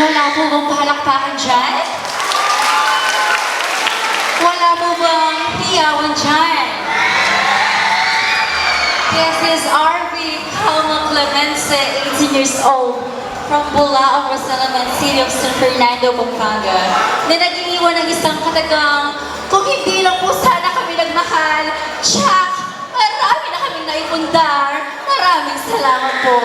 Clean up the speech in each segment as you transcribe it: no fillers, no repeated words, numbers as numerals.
Wala po bang palakpakan dyan? Wala po bang hiyawan dyan? This is RV Calma Clemense, 18 years old, from Bulacan, Rosalaman City of San Fernando, Pampanga, na nag-iiwan ng isang katagang, kung hindi lang po sana kami nagmahal, tsak, marami na kaming naipundar. Maraming salamat po.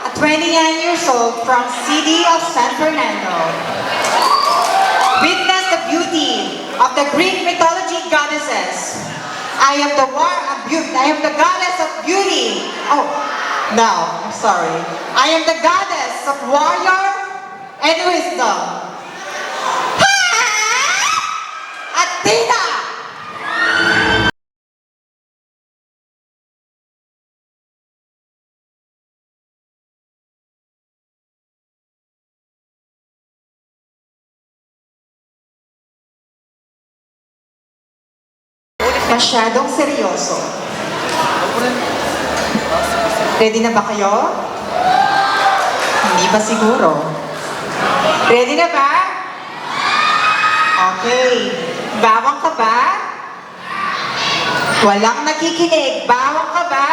At 29 years old from City of San Fernando. Witness the beauty of the Greek mythology goddesses. I am the goddess of beauty. Oh, no, I'm sorry. I am the goddess of warrior and wisdom. Athena! Masyadong seryoso. Ready na ba kayo? Hindi ba siguro? Ready na ba? Okay. Bawang ka ba? Walang nakikinig. Bawang ka ba?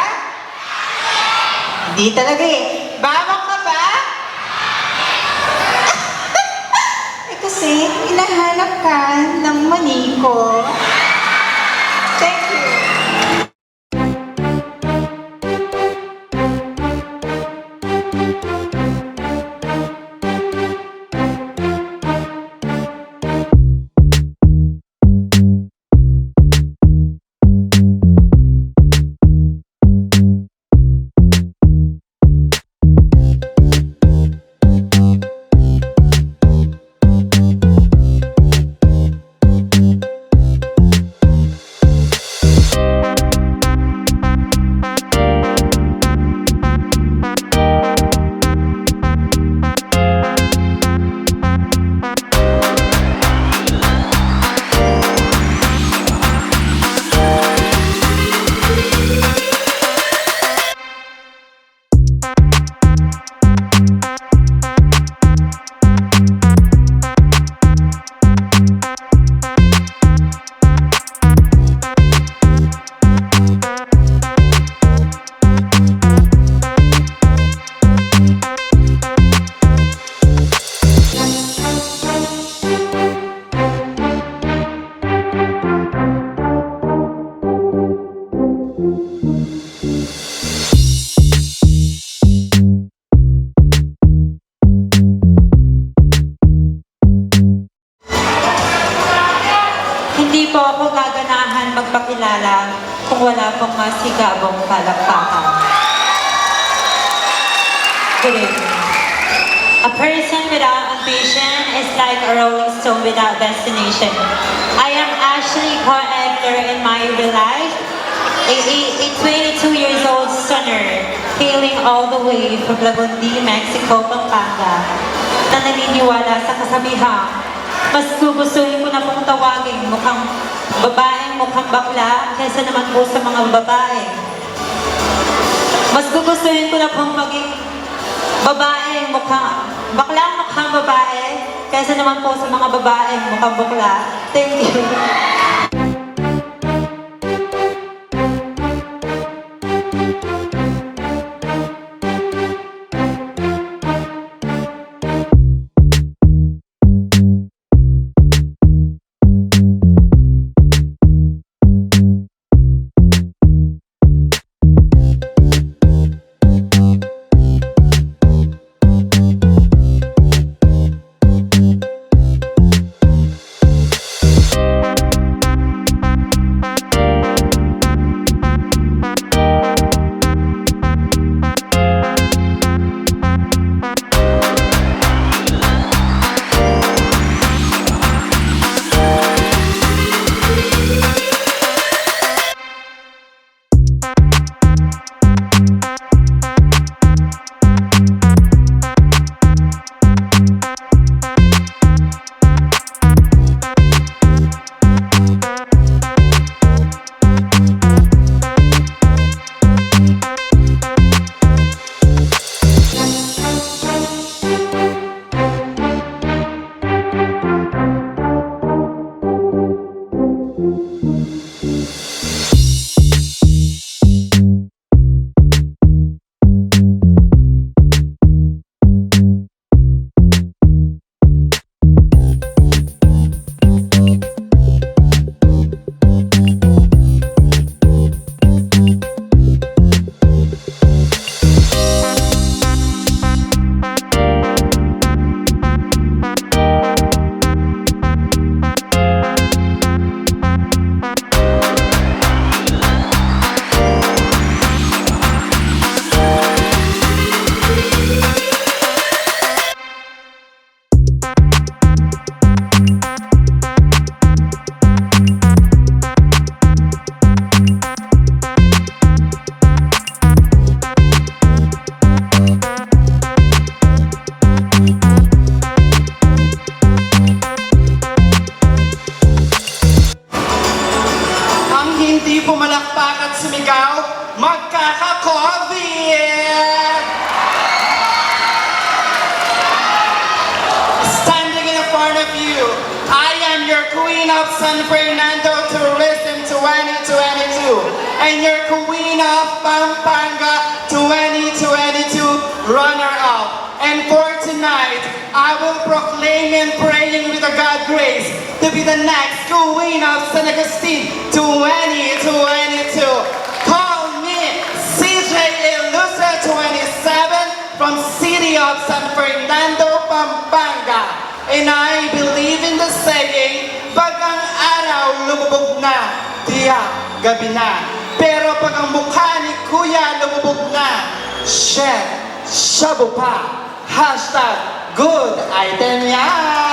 Hindi talaga eh. Bawang ka ba? Kasi hinahanap ka ng maniko. Thank you. Hindi po ako gaganahan magpakilala kung wala pong masigabong palakpakan. Good evening. A person without ambition is like a rolling stone without destination. I am Ashley co-editor in my real life, a 22 years old stunner all the way from Lagundi, Mexico, Pampanga, na naniniwala sa kasabihang, mas gugustuhin ko na pong tawagin babaeng mukhang bakla kaysa naman po sa mga babae. Mas gugustuhin ko na pong maging babaeng baklang mukhang babae kaysa naman po sa mga babaeng mukhang bakla. Thank you. pumalakpak at sumigaw, magkaka-COVID! Standing in front of you, I am your Queen of San Fernando Tourism 2022 and your Queen of Pampanga 2022 runner-up. And for tonight, I will proclaim and praying with the God grace to be the next Queen of San Agustin 2022. Call me CJ Ilusa 27 from City of San Fernando, Pampanga. And I believe in the saying, pag ang araw lumubog na, tiyak gabi na. Pero pag ang mukha ni Kuya lumubog na, chef, shabu pa. Hashtag good item yan.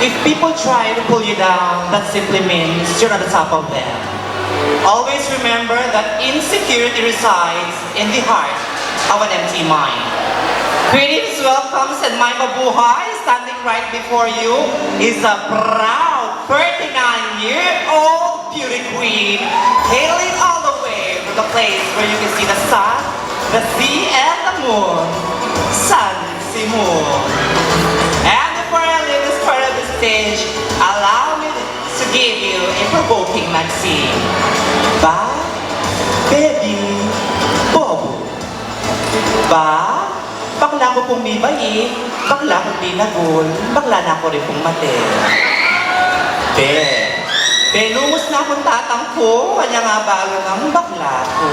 If people try to pull you down, that simply means you're on the top of them. Always remember that insecurity resides in the heart of an empty mind. Greetings, welcome, and my mabuhay. Standing right before you is a proud 39-year-old beauty queen, hailing all the way from the place where you can see the sun, the sea, and the moon. Sun, si moon. And before I leave this part of the stage, allow me to give you a provoking maxim. Ba, baby, bobo. Ba, bakla ko pong may bayi, bakla kong binagol, bakla na ako rin pong mate. Lumos na akong tatang ko, kanya nga bago ng bakla ko.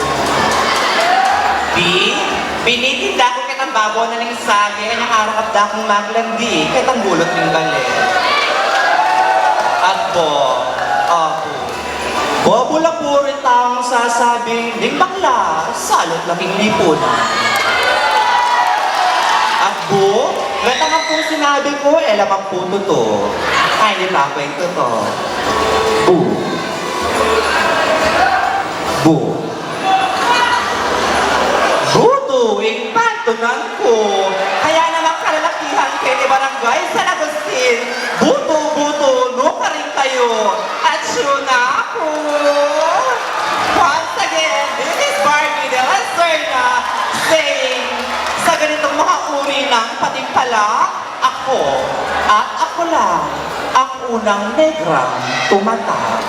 Binitinda ko kitang babaw na ng sagi, kanyang arakap da akong maglandi, kitang bulot ng galit. At bobo lang po rin taong sasabing, ding bakla, salot laking lipunan. At gatang pong sinabi ko, lamang po totoo. Ay, hindi pa ako yung totoo. Butuing pantunan ko. Kaya naman kalalakihan kayo ni Barangay San Agustin. Buto, no ka rin kayo. At sure na ako. Once again, this is Barbie de la Serna saying, sa ganitong mga uri ng patimpala, ako lang ang unang negrang tumatak.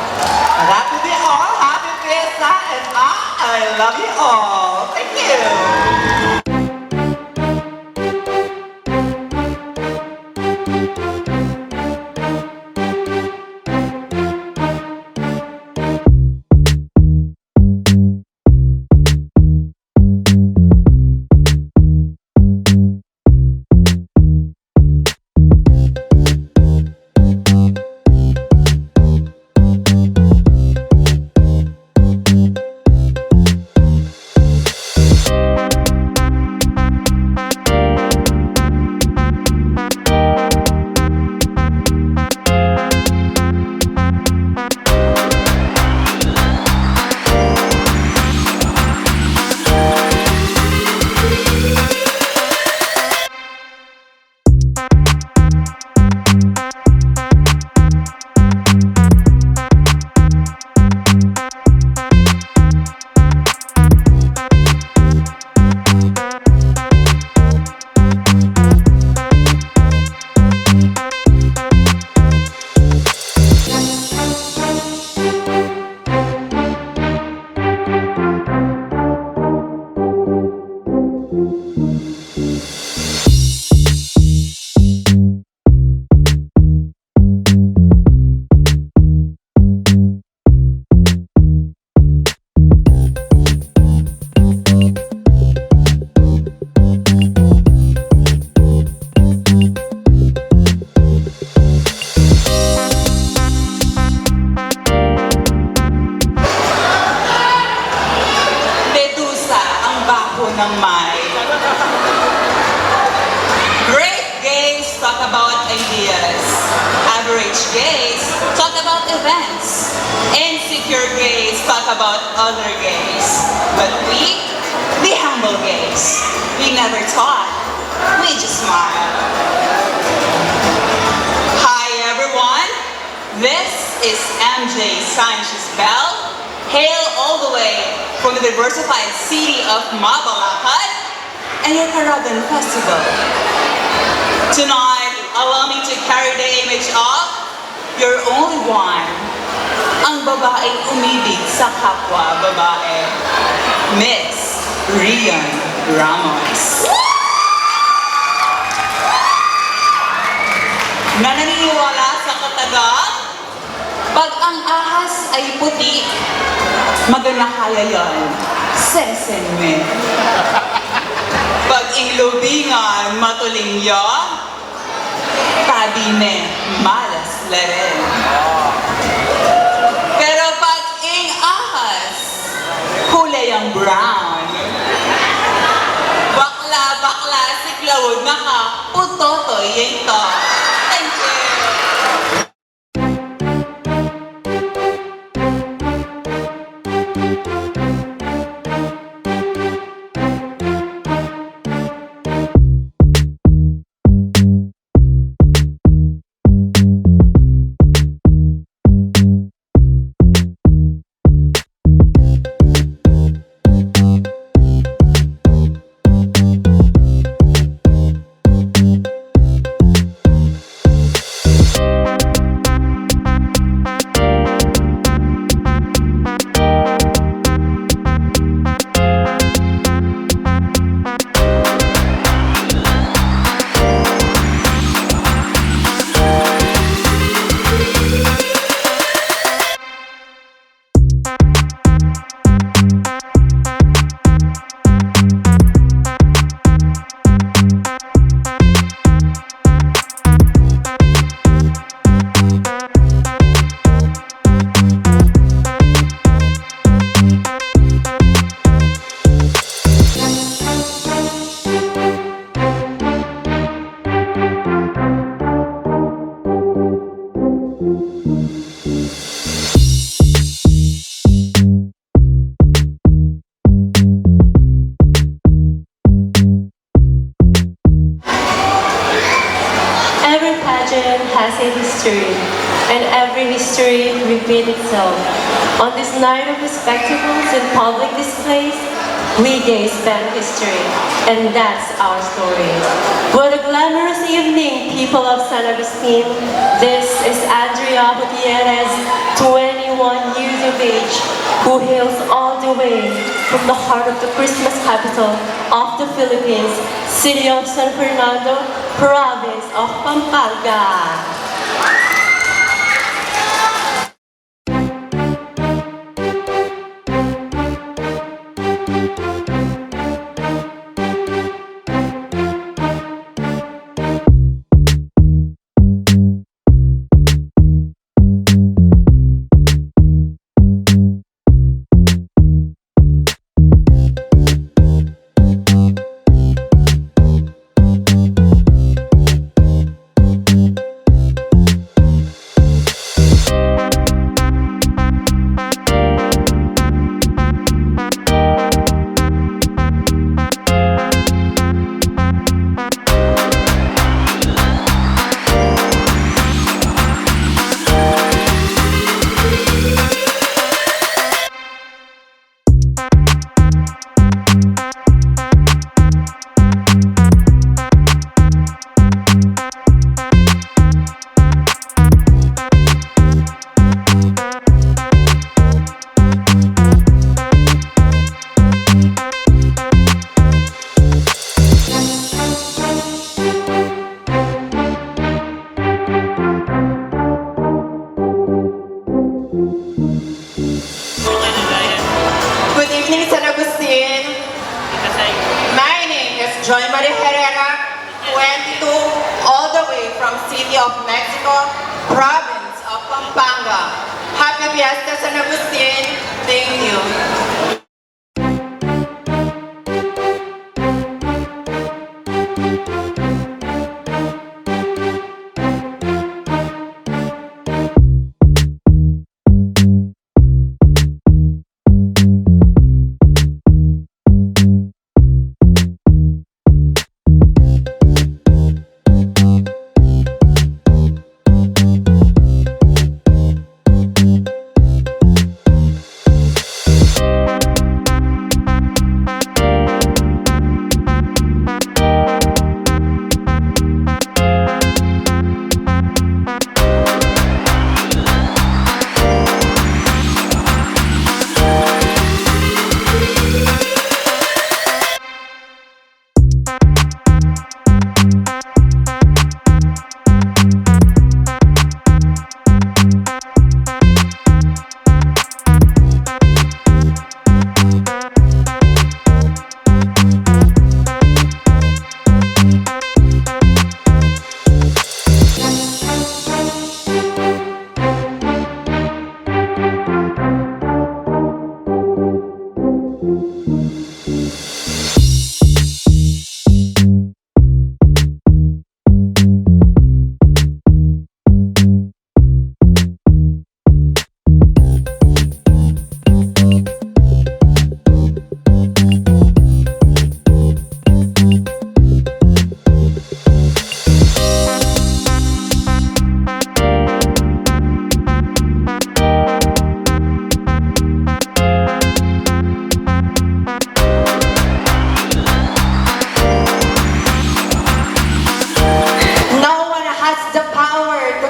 Happy day all, happy fiesta, and I love you all. Thank you. ng mind. Great gays talk about ideas. Average gays talk about events. Insecure gays talk about other gays. But we, the humble gays, we never talk. We just smile. Hi everyone. This is MJ Sanchez Bell. Hail all the way from the diversified city of Mabalacat and your Caravan Festival. Tonight, allow me to carry the image of your only one, ang babaeng umibig sa kapwa babae, Miss Rian Ramos. Na naniniwala sa katagang, pag ang ahas ay puti, magana kaya yan, sesenme. Pag ang lubingan matuling ya, tabi me, malas la rin. Pero pag ang ahas, kulay ang brown. Bakla, siklawod na ka, putotoy yan to. Thank you. a history, and every history repeats itself. On this night of spectacles and public displays, we gaze back history, and that's our story. What a glamorous evening, people of San Agustin. This is Andrea Gutierrez, 21 years of age, who hails all the way from the heart of the Christmas capital of the Philippines, city of San Fernando, province of Pampanga. Good evening, San Agustin. My name is Joy Marie Herrera, 22, all the way from City of Mexico, province of Pampanga. Happy Fiesta, San Agustin. Thank you.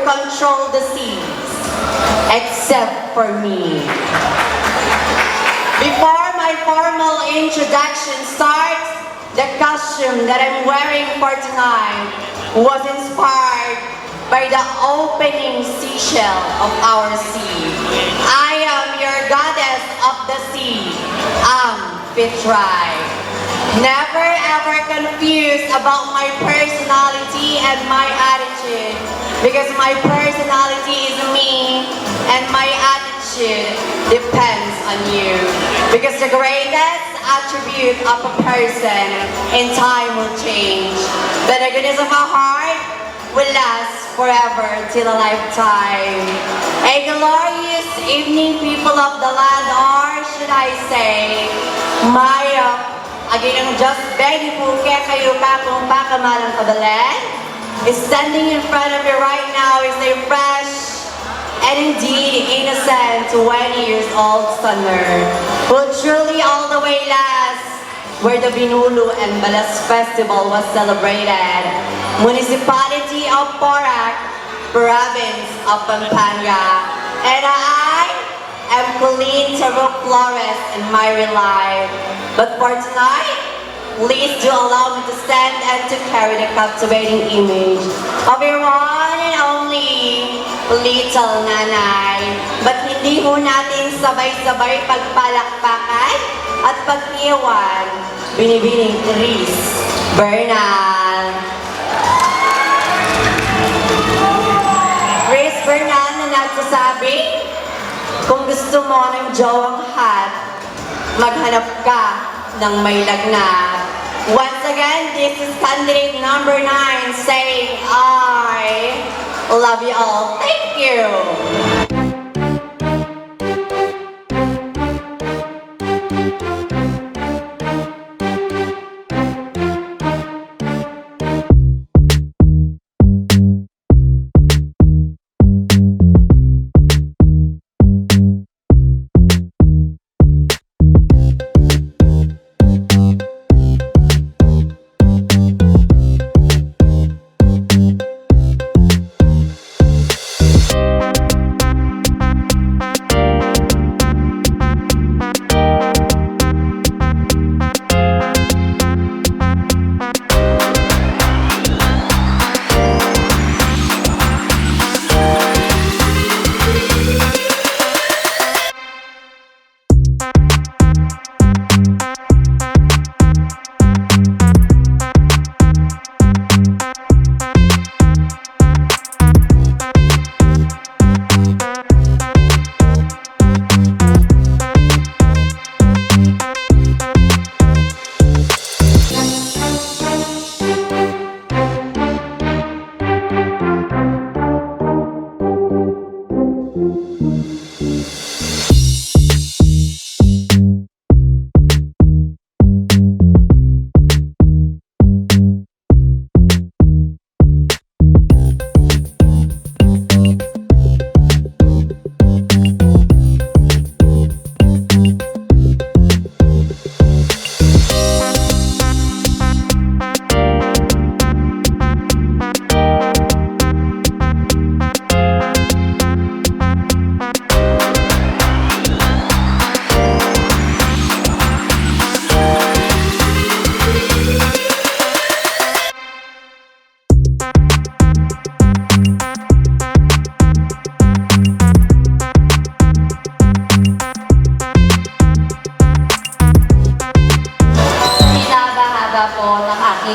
Control the seas, except for me. Before my formal introduction starts, the costume that I'm wearing for tonight was inspired by the opening seashell of our sea. I am your goddess of the sea, Amphitrite. Never ever confused about my personality and my attitude, because my personality is me and my attitude depends on you. Because the greatest attribute of a person in time will change, but the goodness of a heart will last forever till a lifetime. A glorious evening, people of the land, or should I say, Maya, aginang just very po kaya kayo kakong pakamalang kabalan. is standing in front of you right now is a fresh and indeed innocent 20 years old summer who truly all the way last where the Binulu and Balas Festival was celebrated. Municipality of Porac, Province of Pampanga. And I am Colleen Taruk Flores in my real life. But for tonight, please do allow me to stand and to carry the captivating image of your one and only little nanay. But hindi ho natin sabay-sabay pagpalakpakan at pag-iwan, binibining Chris Bernal. Chris Bernal na nagsasabi, kung gusto mo ng jowang hot, maghanap ka ng may lagnat. Once again, this is candidate number 9 saying, I love you all. Thank you.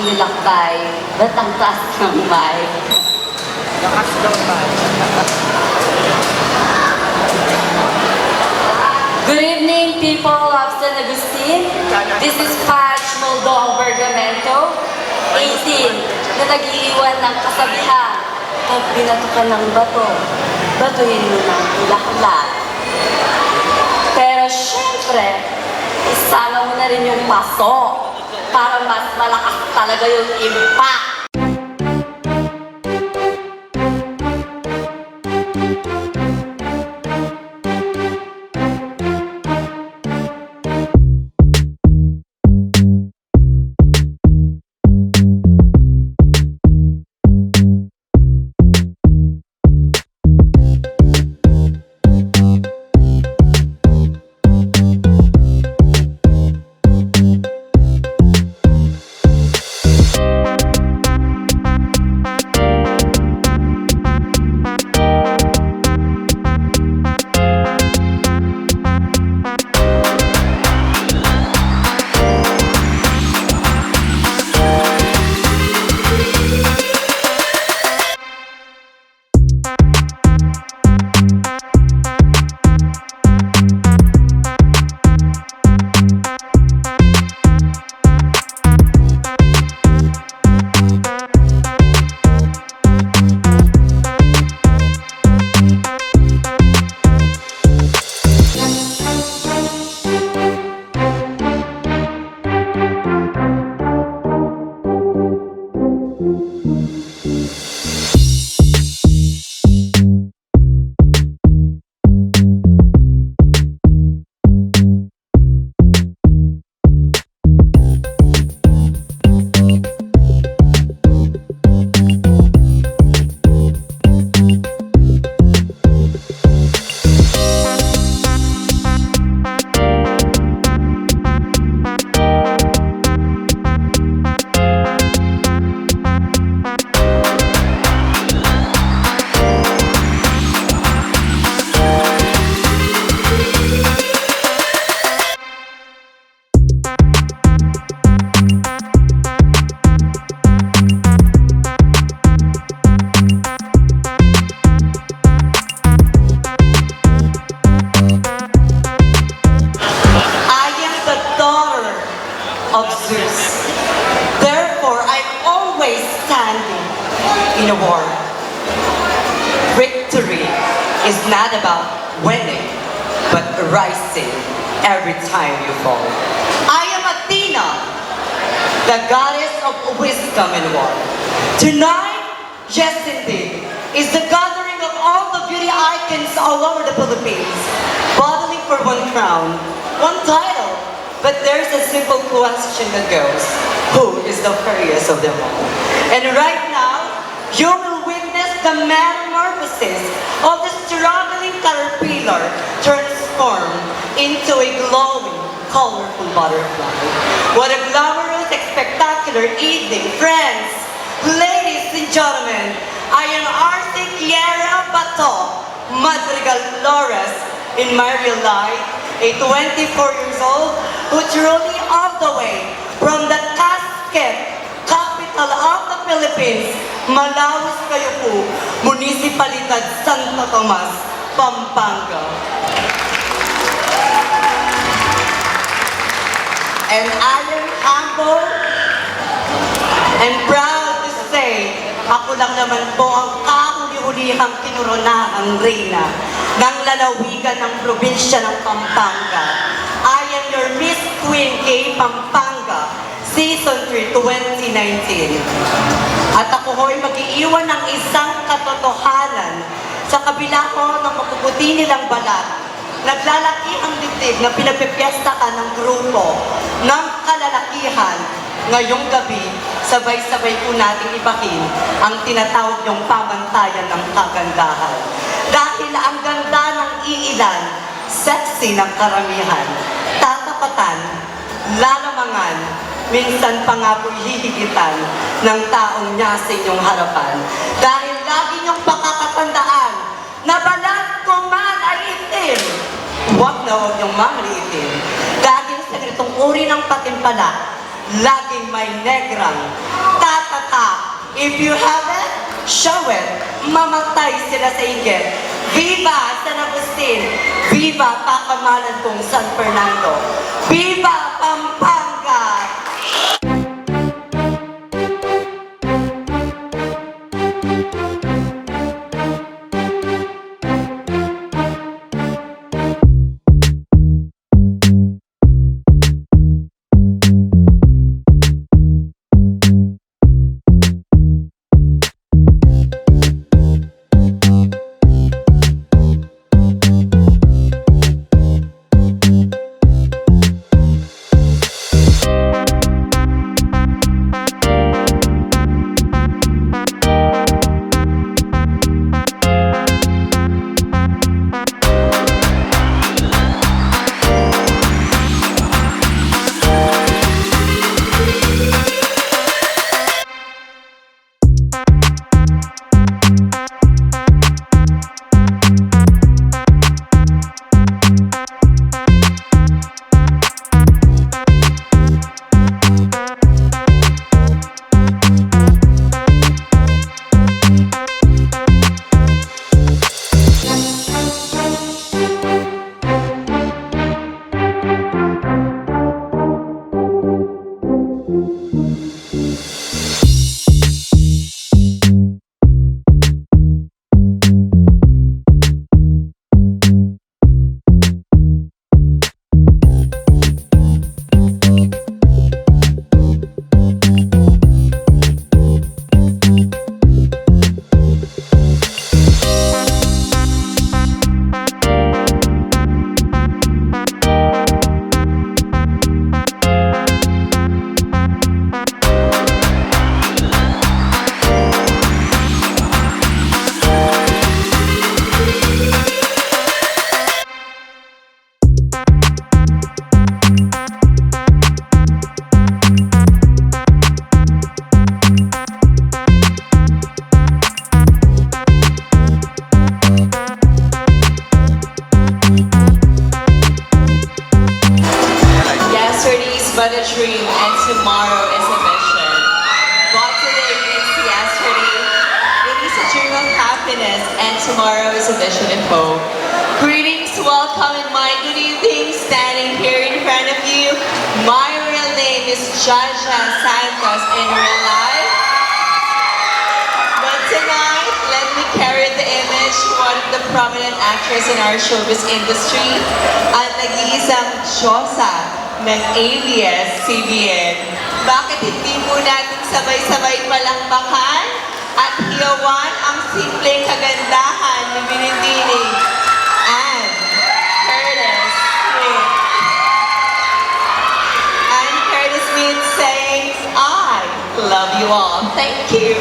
nilakbay, ba't ang taas ng mic? Lakas daw ba? Good evening, people of San Agustin. This is Patch Moldong Bergamento, 18, na nag-iiwan ng kasabihan. Pag binatukan ng bato, batuhin mo ng lahat. Pero syempre, isama mo na rin yung paso para mas malakas talaga yung impact. standing in a war. Victory is not about winning, but rising every time you fall. I am Athena, the goddess of wisdom and war. Tonight, yes indeed, is the gathering of all the beauty icons all over the Philippines, battling for one crown, one title. But there's a simple question that goes, who is the fairest of them all? And right now, you will witness the metamorphosis of the struggling caterpillar transformed into a glowing, colorful butterfly. What a glamorous and spectacular evening, friends, ladies and gentlemen. I am Arce Kiera Bato, Madrigal Flores, in my real life, a 24 years old who truly all the way from the Casket, capital of the Philippines, Malawis Cayuco, Municipalidad Santo Tomas, Pampanga. And I am humble and proud to say, ako lang naman po ang kahuli-hulihang kinuronahang reyna ng lalawigan ng probinsya ng Pampanga. I am your Miss Queen K. Pampanga, Season 3, 2019. At ako ho'y mag-iiwan ng isang katotohanan sa kabila ko ng mapuputi nilang balat. Naglalaki ang dibdib na pinagpipiesta ka ng grupo ng kalalakihan. Ngayong gabi, sabay-sabay po nating ibahin ang tinatawag niyong pamantayan ng kagandahan. Dahil ang ganda ng iilan, sexy ng karamihan, tatapatan, lalamangan, minsan pa nga po'y hihigitan ng taong niya sa inyong harapan. Dahil lagi niyong pakakatandaan na balat ko man ay itim, huwag na huwag niyong mamaliitin. Dahil sa ganitong uri ng patimpala, laging may negrang tatata. If you have it, show it. Mamatay sila sa inggit. Viva San Agustin! Viva Pakamalan kong San Fernando! Viva Pampanga! but a dream, and tomorrow is a vision. What today means yesterday, it is a dream of happiness, and tomorrow is a vision and hope. Greetings, welcome, and my good evening, standing here in front of you. My real name is Jaja Santos in real life. actress in our showbiz industry at nag-iisang Diyosa ng ABS-CBN. Bakit hindi po natin sabay-sabay palakpakan at hiyawan ang simpleng kagandahan ni Binibining and Curtis Smith. And Curtis Smith saying, I love you all. Thank you.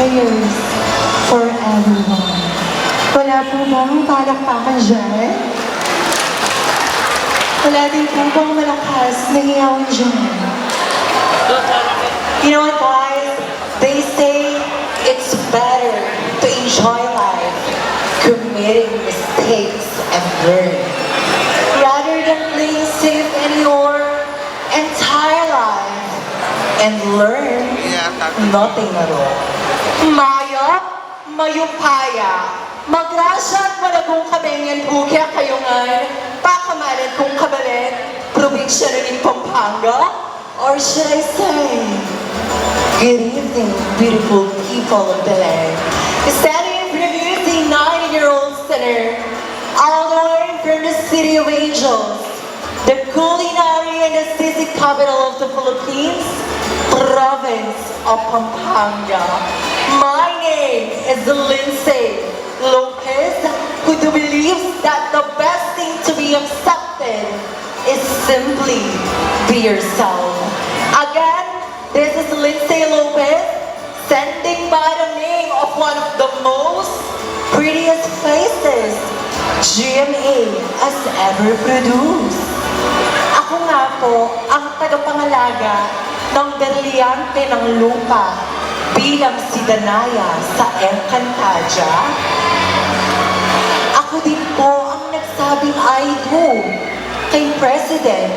prayers for everyone. Wala po bang palakpakan dyan? Wala din po bang malakas na hiyawan dyan? You know what, guys? They say it's better to enjoy life, committing mistakes and learn, rather than playing safe in your entire life and learn nothing at all. Maya, mayupaya, magrasya at malagong kabengan bukya kayo ngayon, pakamalan kong kabalit, probinsya ng Pampanga, or should I say, good evening, beautiful people of the land. Standing in front of you is the 90-year-old sinner, all the way from the city of angels, the culinary and aesthetic capital of the Philippines, province of Pampanga. My name is Lindsay Lopez, who believes that the best thing to be accepted is simply be yourself. Again, this is Lindsay Lopez, sending by the name of one of the most prettiest faces GMA has ever produced. Ako nga po ang tagapangalaga ng berliante ng lupa bilang si Danaya sa Encantadia. Ako din po ang nagsabing I do kay President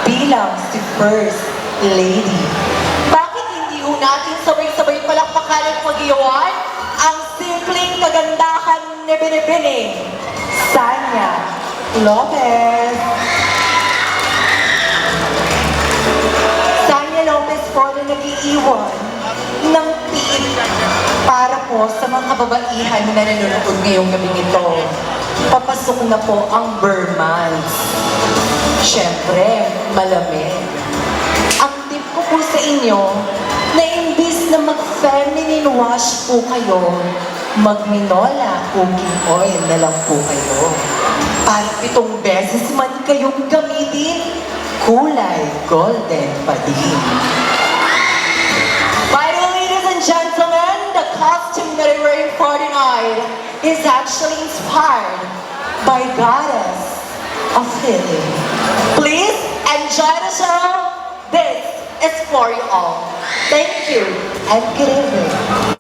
bilang si First Lady. Bakit hindi ho natin sabay-sabay palakpakan at pag-iwan ang simpleng kagandahan ni Binibining Sanya Lopez? Sanya Lopez po na nag-iiwan ng tip para po sa mga kababaihan na nanonood ngayong gabing ito. Papasok na po ang Burmans. Siyempre, malamig. Ang tip ko po sa inyo, na imbis na mag-feminine wash po kayo, mag-minola cooking oil na lang po kayo. Para 7 beses man kayong gamitin, kulay golden pa din. By the way, ladies and gentlemen, the costume that I'm wearing for tonight is actually inspired by Goddess of Healing. Please enjoy the show. This is for you all. Thank you and good evening.